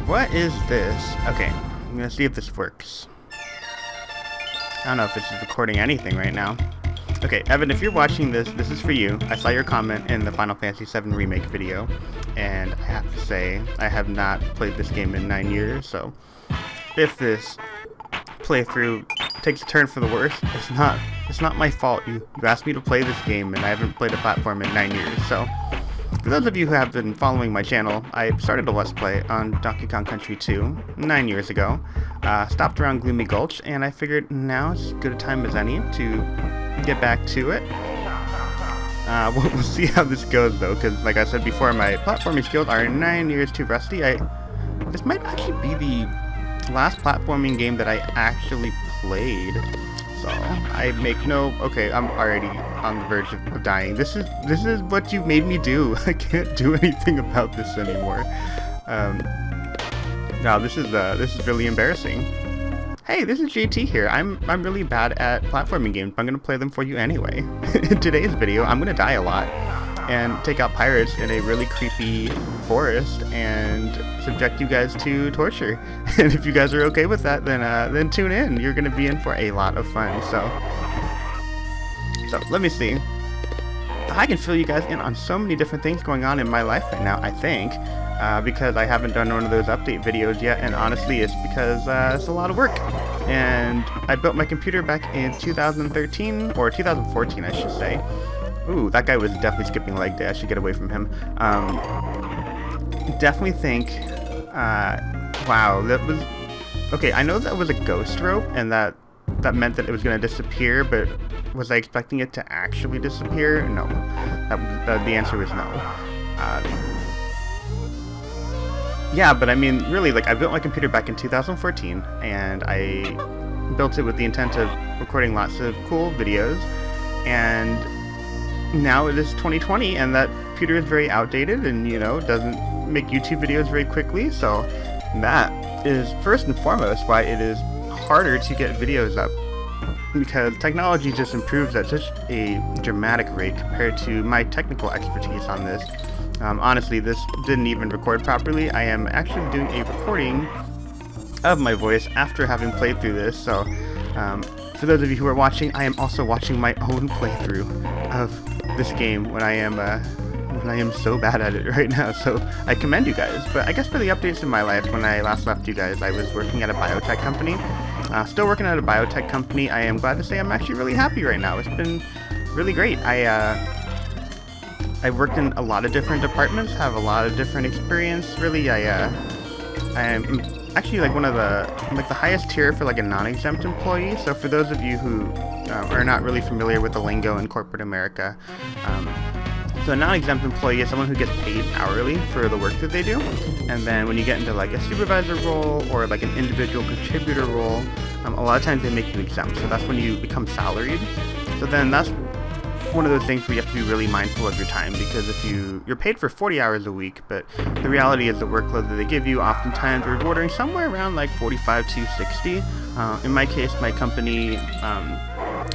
What is this? Okay, I'm gonna see if this works. I don't know if this is recording anything right now. Okay, Evan, if you're watching this, this is for you. I saw your comment in the Final Fantasy VII Remake video, and I have to say, I have not played this game in 9 years, so if this playthrough takes a turn for the worse, it's not my fault. You asked me to play this game, and I haven't played a platform in 9 years, so for those of you who have been following my channel, I started a Let's Play on Donkey Kong Country 2 9 years ago, stopped around Gloomy Gulch, and I figured now is as good a time as any to get back to it. We'll see how this goes though, because like I said before, my platforming skills are 9 years too rusty. This might actually be the last platforming game that I actually played. So I make no. Okay, I'm already on the verge of dying. This is what you made me do. I can't do anything about this anymore. No, this is really embarrassing. Hey, this is JT here. I'm really bad at platforming games. I'm gonna play them for you anyway. In today's video, I'm gonna die a lot and take out pirates in a really creepy forest and subject you guys to torture. And if you guys are okay with that, then tune in. You're gonna be in for a lot of fun. So let me see. I can fill you guys in on so many different things going on in my life right now, I think, because I haven't done one of those update videos yet, and honestly it's because it's a lot of work. And I built my computer back in 2013, or 2014 I should say. Ooh, that guy was definitely skipping leg day. I should get away from him. Definitely think, wow, that was, okay, I know that was a ghost rope, and that meant that it was going to disappear, but was I expecting it to actually disappear? No. The answer was no. Yeah, but I mean, really, like, I built my computer back in 2014, and I built it with the intent of recording lots of cool videos, and now it is 2020, and that computer is very outdated and, you know, doesn't make YouTube videos very quickly, so that is first and foremost why it is harder to get videos up, because technology just improves at such a dramatic rate compared to my technical expertise on this. Honestly, this didn't even record properly. I am actually doing a recording of my voice after having played through this, so for those of you who are watching, I am also watching my own playthrough of this game when I am so bad at it right now, so I commend you guys. But I guess for the updates in my life, when I last left you guys, I was working at a biotech company. Still working at a biotech company. I am glad to say I'm actually really happy right now. It's been really great. I've worked in a lot of different departments, have a lot of different experience. Really, I am actually like one of the highest tier for like a non-exempt employee. So for those of you who are not really familiar with the lingo in corporate America, so a non-exempt employee is someone who gets paid hourly for the work that they do, and then when you get into like a supervisor role or like an individual contributor role, a lot of times they make you exempt. So that's when you become salaried. So then that's one of those things where you have to be really mindful of your time, because if you're paid for 40 hours a week, but the reality is the workload that they give you oftentimes we're ordering somewhere around like 45 to 60. In my case, my company,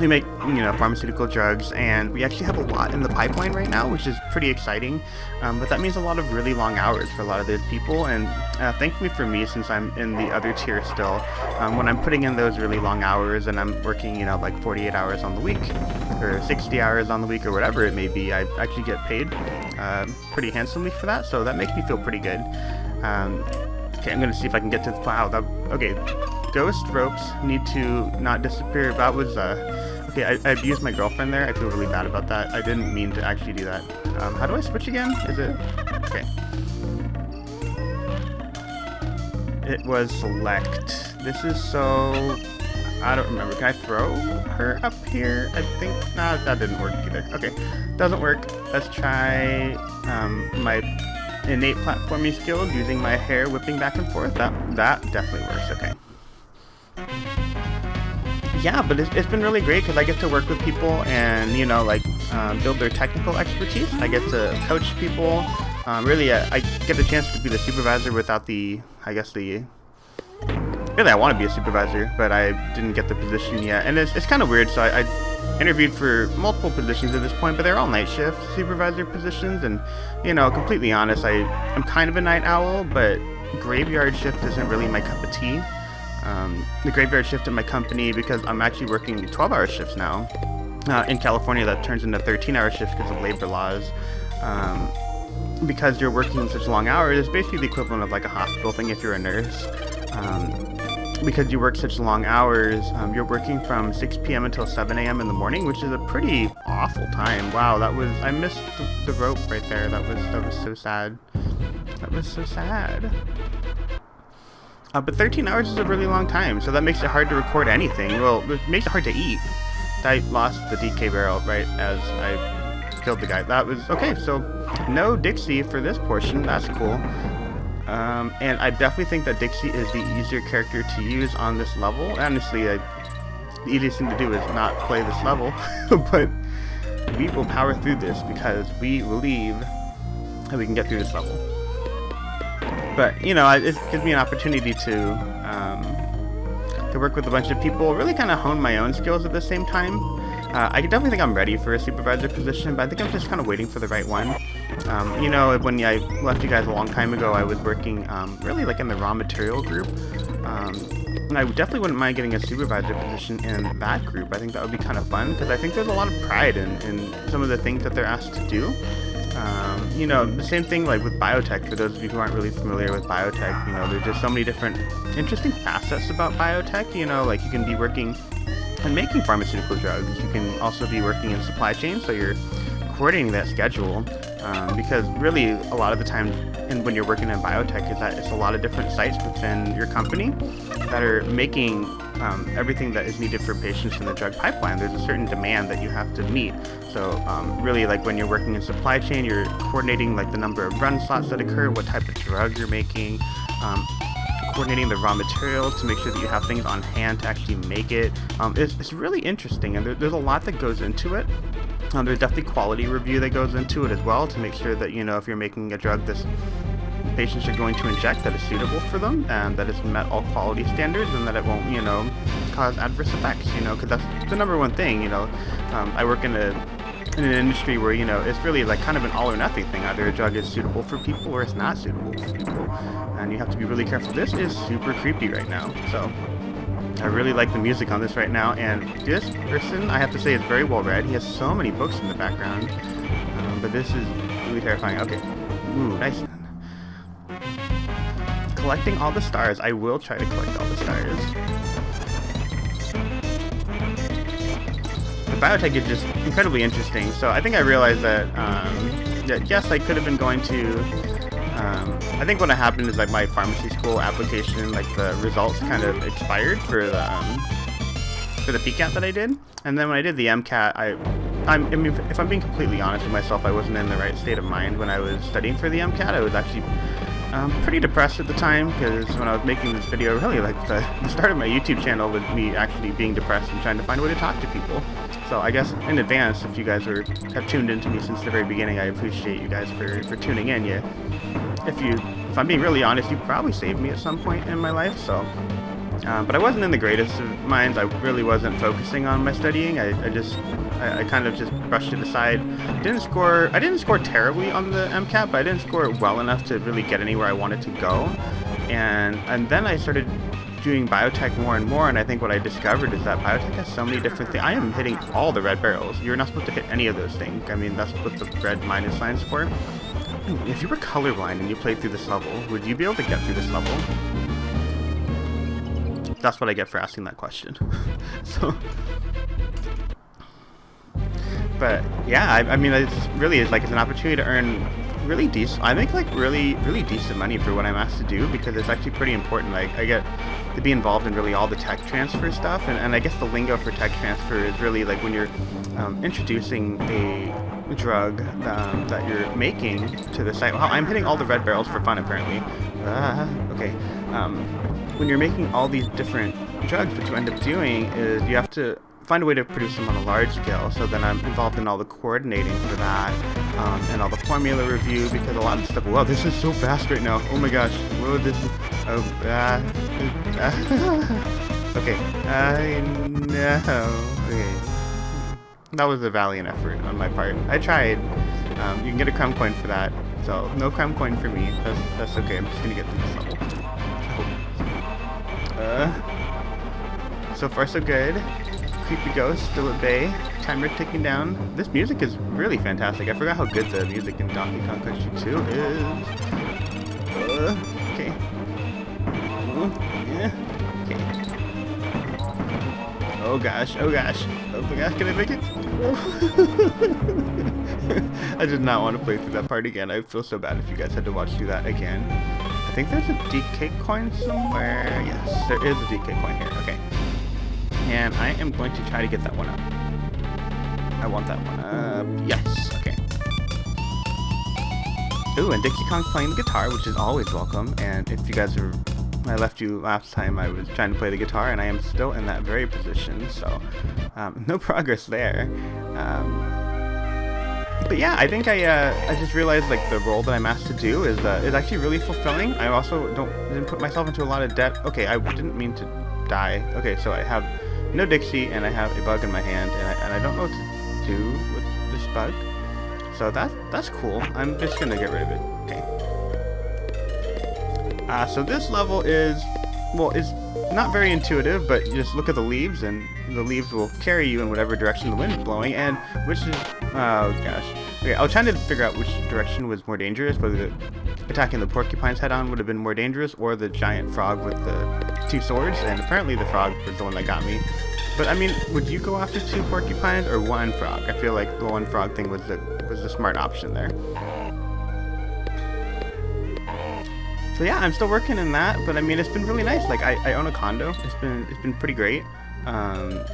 we make, you know, pharmaceutical drugs, and we actually have a lot in the pipeline right now, which is pretty exciting, but that means a lot of really long hours for a lot of those people. And thankfully for me, since I'm in the other tier still, when I'm putting in those really long hours and I'm working, you know, like 48 hours on the week or 60 hours on the week or whatever it may be, I actually get paid pretty handsomely for that, so that makes me feel pretty good. Okay, I'm gonna see if I can get to the wow. Okay, ghost ropes need to not disappear. That was okay. I abused my girlfriend there. I feel really bad about that. I didn't mean to actually do that. How do I switch again? Is it okay? It was select. This is so. I don't remember. Can I throw her up here? I think no, that didn't work either. Okay, doesn't work. Let's try my innate platforming skills using my hair whipping back and forth. That definitely works. Okay. Yeah, but it's been really great because I get to work with people and, you know, like build their technical expertise. I get to coach people. Really, I get the chance to be the supervisor without the, I guess the. Really, I want to be a supervisor, but I didn't get the position yet, and it's kind of weird. So I interviewed for multiple positions at this point, but they're all night shift supervisor positions, and, you know, completely honest, I'm kind of a night owl, but graveyard shift isn't really my cup of tea. The graveyard shift at my company, because I'm actually working 12-hour shifts now. In California, that turns into 13-hour shifts because of labor laws. Because you're working such long hours, it's basically the equivalent of like a hospital thing if you're a nurse. Because you work such long hours, you're working from 6 p.m. until 7 a.m. in the morning, which is a pretty awful time. Wow, I missed the rope right there. That was so sad. That was so sad. But 13 hours is a really long time, so that makes it hard to record anything. Well, it makes it hard to eat. I lost the DK barrel right as I killed the guy. That was okay. So no Dixie for this portion. That's cool. And I definitely think that Dixie is the easier character to use on this level. Honestly, the easiest thing to do is not play this level, but we will power through this because we believe that we can get through this level. But, you know, it gives me an opportunity to work with a bunch of people, really kind of hone my own skills at the same time. I definitely think I'm ready for a supervisor position, but I think I'm just kind of waiting for the right one. You know, when I left you guys a long time ago, I was working really like in the raw material group. And I definitely wouldn't mind getting a supervisor position in that group. I think that would be kind of fun, because I think there's a lot of pride in some of the things that they're asked to do. You know, the same thing like with Biotech. For those of you who aren't really familiar with Biotech, you know, there's just so many different interesting facets about Biotech. You know, like you can be working and making pharmaceutical drugs. You can also be working in supply chain, so you're coordinating that schedule. Because really, a lot of the time, when you're working in biotech, is that it's a lot of different sites within your company that are making everything that is needed for patients in the drug pipeline. There's a certain demand that you have to meet. So really, like when you're working in supply chain, you're coordinating like the number of run slots that occur, what type of drug you're making, coordinating the raw materials to make sure that you have things on hand to actually make it. It's really interesting, and there's a lot that goes into it. There's definitely quality review that goes into it as well to make sure that, you know, if you're making a drug this patients are going to inject, that is suitable for them, and that it's met all quality standards, and that it won't, you know, cause adverse effects, you know, because that's the number one thing, you know. I work in an industry where, you know, it's really like kind of an all or nothing thing. Either a drug is suitable for people or it's not suitable for people, and you have to be really careful. This is super creepy right now, so I really like the music on this right now, and this person, I have to say, is very well read. He has so many books in the background, but this is really terrifying. Okay, ooh, nice. Collecting all the stars. I will try to collect all the stars. The biotech is just incredibly interesting, so I think I realized that, yes, I could have been going to I think what happened is like my pharmacy school application, like the results kind of expired for the PCAT that I did, and then when I did the MCAT, I mean, if I'm being completely honest with myself, I wasn't in the right state of mind when I was studying for the MCAT. I was actually pretty depressed at the time, because when I was making this video, really like the start of my YouTube channel was me actually being depressed and trying to find a way to talk to people. So I guess in advance, if you guys have tuned into me since the very beginning, I appreciate you guys for tuning in. Yeah, if I'm being really honest, you probably saved me at some point in my life. So, but I wasn't in the greatest of minds. I really wasn't focusing on my studying. I kind of just brushed it aside. I didn't score terribly on the MCAT, but I didn't score well enough to really get anywhere I wanted to go. And then I started doing biotech more and more, and I think what I discovered is that biotech has so many different things. I am hitting all the red barrels. You're not supposed to hit any of those things. I mean, that's what the red minus sign's for. If you were colorblind and you played through this level, would you be able to get through this level? That's what I get for asking that question. So, but yeah, I mean, it's really is like it's an opportunity to earn really decent. I make like really decent money for what I'm asked to do, because it's actually pretty important. Like I get to be involved in really all the tech transfer stuff, and I guess the lingo for tech transfer is really like when you're introducing a drug that you're making to the site. Wow, I'm hitting all the red barrels for fun apparently. Okay. When you're making all these different drugs, what you end up doing is you have to find a way to produce them on a large scale. So then I'm involved in all the coordinating for that, and all the formula review, because a lot of stuff. Wow, this is so fast right now. Oh my gosh. Whoa, this is. Oh, okay. I know. Okay. That was a valiant effort on my part. I tried. You can get a crumb coin for that. So no crime coin for me. That's okay. I'm just gonna get through this level. So far so good. Creepy ghost still at bay. Timer ticking down. This music is really fantastic. I forgot how good the music in Donkey Kong Country 2 is. Okay. Yeah. Okay. Oh gosh. Oh gosh. Oh my gosh. Can I make it? I did not want to play through that part again. I feel so bad if you guys had to watch through that again. I think there's a DK coin somewhere. Yes, there is a DK coin here. Okay. And I am going to try to get that one up. I want that one up. Yes. Okay. Ooh, and Dixie Kong's playing the guitar, which is always welcome. And if you guys are... I left you last time, I was trying to play the guitar, and I am still in that very position. So, no progress there. But yeah, I think I just realized like the role that I'm asked to do is actually really fulfilling. I also didn't put myself into a lot of debt. Okay, I didn't mean to die. Okay, so I have no Dixie and I have a bug in my hand, and I don't know what to do with this bug. So that's cool. I'm just gonna get rid of it. Okay. So this level is not very intuitive, but you just look at the leaves, and the leaves will carry you in whatever direction the wind is blowing, and which is, oh gosh. Okay, I was trying to figure out which direction was more dangerous, whether attacking the porcupine's head on would have been more dangerous, or the giant frog with the 2 swords, and apparently the frog was the one that got me. But I mean, would you go after 2 porcupines or 1 frog? I feel like the 1 frog thing was the smart option there. So yeah, I'm still working in that, but I mean, it's been really nice. Like I own a condo. It's been pretty great. I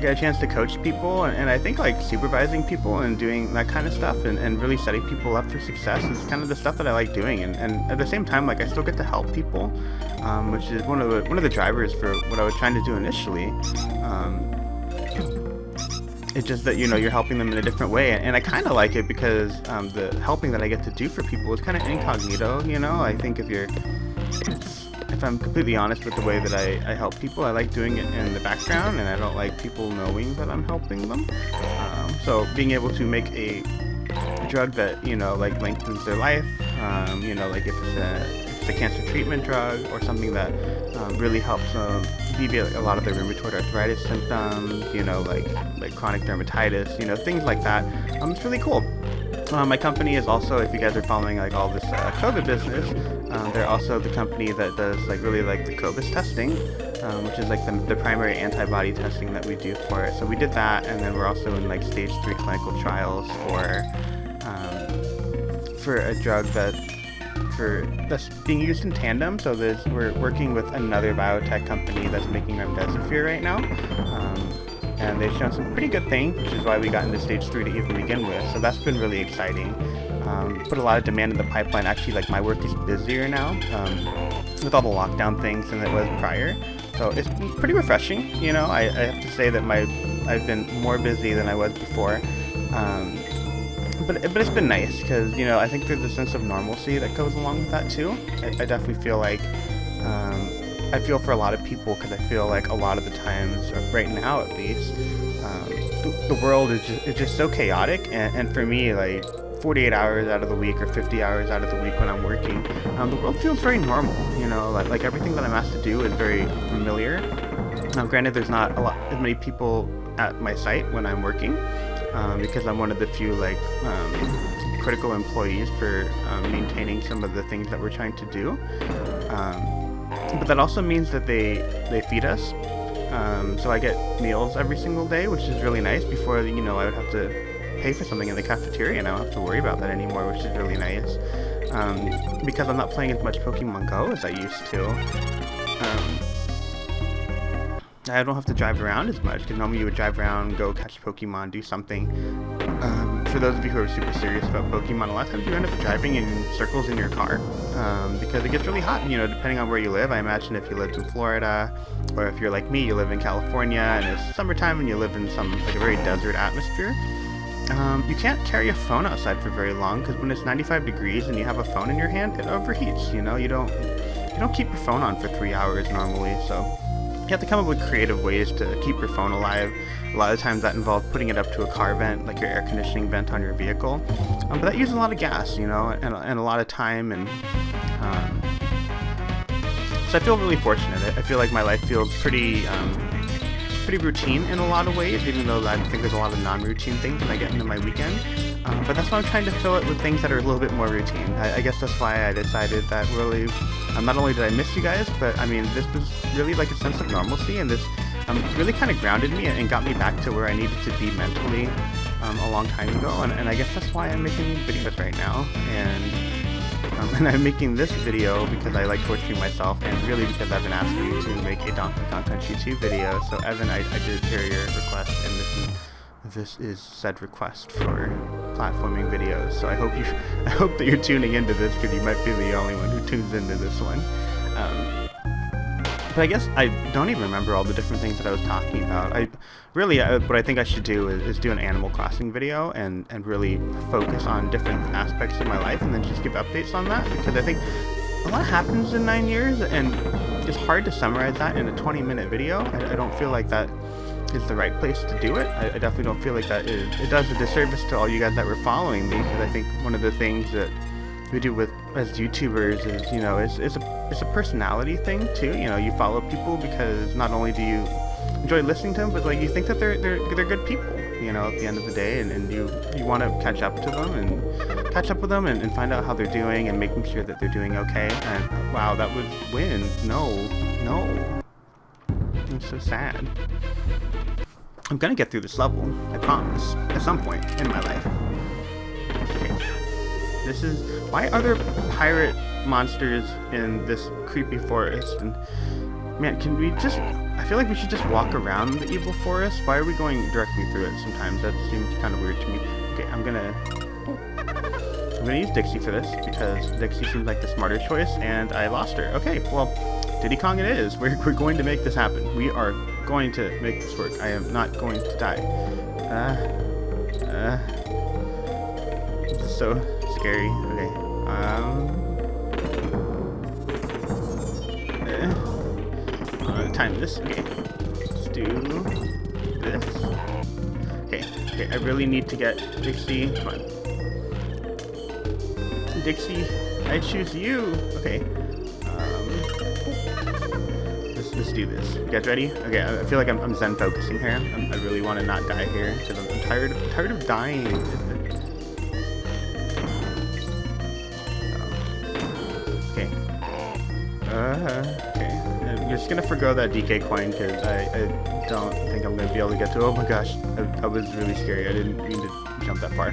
get a chance to coach people, and I think like supervising people and doing that kind of stuff and really setting people up for success is kind of the stuff that I like doing. And at the same time, like I still get to help people, which is one of the drivers for what I was trying to do initially. It's just that, you know, you're helping them in a different way, and I kind of like it because the helping that I get to do for people is kind of incognito, you know. I think if I'm completely honest with the way that I help people, I like doing it in the background, and I don't like people knowing that I'm helping them. So being able to make a drug that, you know, like lengthens their life, you know, like if it's a cancer treatment drug or something that really helps alleviate a lot of the rheumatoid arthritis symptoms, you know, like chronic dermatitis, you know, things like that. It's really cool. My company is also, if you guys are following like all this COVID business, they're also the company that does like really like the COVID testing, which is like the primary antibody testing that we do for it. So we did that, and then we're also in like stage 3 clinical trials for a drug that's being used in tandem. So we're working with another biotech company that's making remdesivir right now, and they've shown some pretty good things, which is why we got into stage 3 to even begin with. So that's been really exciting. Put a lot of demand in the pipeline. Actually, like my work is busier now with all the lockdown things than it was prior. So it's been pretty refreshing. You know, I have to say that I've been more busy than I was before. But it's been nice because, you know, I think there's a sense of normalcy that goes along with that too. I definitely feel like I feel for a lot of people, because I feel like a lot of the times, right now at least, the world is just so chaotic, and for me, like 48 hours out of the week or 50 hours out of the week when I'm working, the world feels very normal. You know, like everything that I'm asked to do is very familiar. Now, granted, there's not as many people at my site when I'm working, because I'm one of the few like critical employees for maintaining some of the things that we're trying to do. But that also means that they feed us. So I get meals every single day, which is really nice. Before, you know, I would have to pay for something in the cafeteria, and I don't have to worry about that anymore, which is really nice. Because I'm not playing as much Pokemon Go as I used to. I don't have to drive around as much, because normally you would drive around, go catch Pokemon, do something. For those of you who are super serious about Pokemon, a lot of times you end up driving in circles in your car, because it gets really hot, you know, depending on where you live. I imagine if you lived in Florida, or if you're like me, you live in California, and it's summertime and you live in like a very desert atmosphere, you can't carry a phone outside for very long, because when it's 95 degrees and you have a phone in your hand, it overheats, you know. You don't keep your phone on for 3 hours normally, so you have to come up with creative ways to keep your phone alive. A lot of times that involves putting it up to a car vent, like your air conditioning vent on your vehicle. But that uses a lot of gas, you know, and a lot of time. And so I feel really fortunate. I feel like my life feels pretty routine in a lot of ways, even though I think there's a lot of non-routine things when I get into my weekend. But that's why I'm trying to fill it with things that are a little bit more routine. I guess that's why I decided that really, not only did I miss you guys, but I mean, this was really like a sense of normalcy, and this really kind of grounded me and got me back to where I needed to be mentally a long time ago. And I guess that's why I'm making these videos right now. And I'm making this video because I like torturing myself, and really because Evan asked me to make a Donkey Kong Country 2 video. So Evan, I did hear your request, and this is said request for platforming videos. So I hope that you're tuning into this, because you might be the only one who tunes into this one. But I guess I don't even remember all the different things that I was talking about. What I think I should do is do an Animal Crossing video and really focus on different aspects of my life, and then just give updates on that, because I think a lot happens in 9 years, and it's hard to summarize that in a 20-minute video. I don't feel like that is the right place to do it. I definitely don't feel like that it does a disservice to all you guys that were following me, because I think one of the things that we do as YouTubers is, you know, it's a personality thing too. You know, you follow people because not only do you enjoy listening to them, but like you think that they're good people, you know, at the end of the day, and you want to catch up with them and find out how they're doing, and making sure that they're doing okay. And wow, that was wind. No, it's so sad. I'm gonna get through this level, I promise, at some point in my life. This is, why are there pirate monsters in this creepy forest? And man, can we just, I feel like we should just walk around the evil forest. Why are we going directly through it sometimes? That seems kind of weird to me. Okay, I'm gonna use Dixie for this, because Dixie seems like the smarter choice, and I lost her. Okay, well, Diddy Kong it is. We're going to make this happen. We are going to make this work. I am not going to die. This is so scary. Okay. Time this. Okay. Let's do this. Okay. I really need to get Dixie. Come on. Dixie, I choose you. Okay. Let's do this. You guys ready? Okay. I feel like I'm zen focusing here. I really want to not die here, because I'm tired of dying. Okay. Okay. I'm just gonna forgo that DK coin, because I don't think I'm gonna be able to get to it. Oh my gosh, I was really scary. I didn't mean to jump that far.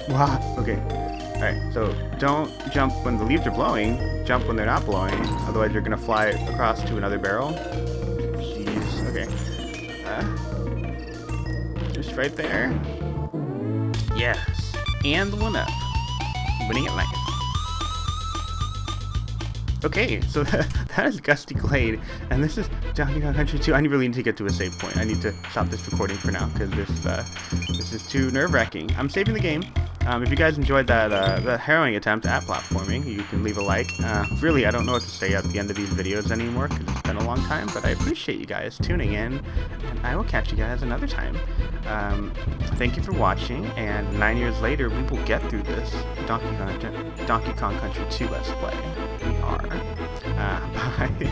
Wow. Okay. Alright, so don't jump when the leaves are blowing. Jump when they're not blowing. Otherwise, you're gonna fly across to another barrel. Jeez. Okay. Just right there. Yes. And one up. Winning at life. Okay, so that is Gusty Glade, and this is Donkey Kong Country 2. I really need to get to a save point. I need to stop this recording for now, because this is too nerve-wracking. I'm saving the game. If you guys enjoyed that harrowing attempt at platforming, you can leave a like. Really, I don't know what to say at the end of these videos anymore, because it's been a long time, but I appreciate you guys tuning in, and I will catch you guys another time. Thank you for watching, and 9 years later, we will get through this Donkey Kong Country 2 Let's Play. We are. Bye.